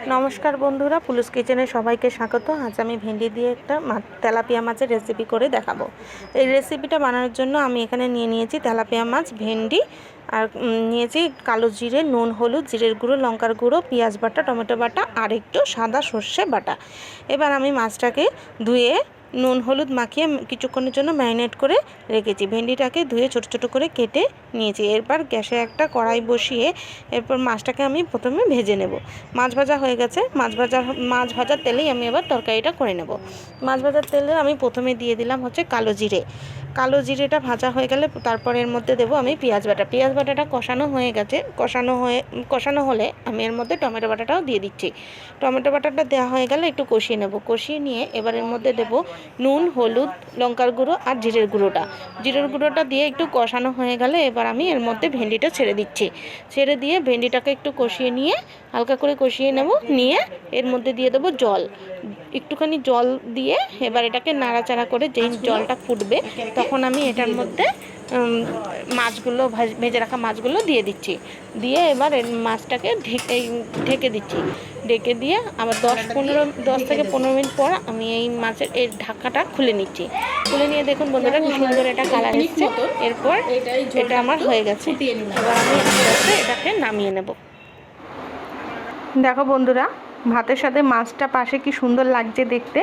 নমস্কার বন্ধুরা, পুলুস কিচেনে সবাইকে স্বাগত। আজ আমি ভেন্ডি দিয়ে একটা তেলাপিয়া মাছের রেসিপি করে দেখাবো। এই রেসিপিটা বানানোর জন্য আমি এখানে নিয়েছি তেলাপিয়া মাছ, ভেন্ডি, আর নিয়েছি কালো জিরে, নুন, হলুদ, জিরের গুঁড়ো, লঙ্কার গুঁড়ো, পেঁয়াজ বাটা, টমেটো বাটা আর একটু সাদা সর্ষে বাটা। এবার আমি মাছটাকে ধুয়ে নুন হলুদ মাখিয়ে কিছুক্ষণের জন্য ম্যারিনেট করে রেখেছি। ভেন্ডিটাকে ধুয়ে ছোটো ছোটো করে কেটে নিয়েছি। এরপর গ্যাসে একটা কড়াই বসিয়ে এরপর মাছটাকে আমি প্রথমে ভেজে নেব। মাছ ভাজা হয়ে গেছে। মাছ ভাজার তেলেই আমি এবার তরকারিটা করে নেব। মাছ ভাজার তেলে আমি প্রথমে দিয়ে দিলাম হচ্ছে কালো জিরেটা ভাজা হয়ে গেলে তারপর এর মধ্যে দেবো আমি পেঁয়াজ বাটাটা কষানো হয়ে গেছে। কষানো হলে আমি এর মধ্যে টমেটো বাটাটাও দিয়ে দিচ্ছি। টমেটো বাটাটা দেওয়া হয়ে গেলে একটু কষিয়ে নেব। কষিয়ে নিয়ে এবার এর মধ্যে দেবো নুন, হলুদ, লঙ্কার গুঁড়ো আর জিরের গুঁড়োটা দিয়ে একটু কষানো হয়ে গেলে এবার আমি এর মধ্যে ভেন্ডিটা ছেড়ে দিয়ে ভেন্ডিটাকে একটু কষিয়ে নিয়ে হালকা করে কষিয়ে নেব। নিয়ে এর মধ্যে দিয়ে দেবো একটুখানি জল দিয়ে এবার এটাকে নাড়াচাড়া করে যেই জলটা ফুটবে তখন আমি এটার মধ্যে ভেজে রাখা মাছগুলো দিয়ে দিচ্ছি। দিয়ে এবার মাছটাকে ঢেকে দিচ্ছি। ঢেকে দিয়ে আবার 10 থেকে 15 মিনিট পর আমি এই মাছের এই ঢাকাটা খুলে নিচ্ছি। খুলে নিয়ে দেখুন বন্ধুরা কি সুন্দর এটা কালার এসেছে। এরপর এটা আমার হয়ে গেছে। এবার আমি এটাকে নামিয়ে নেব। দেখো বন্ধুরা, ভাতের সাথে মাছটা পাশে কি সুন্দর লাগছে দেখতে।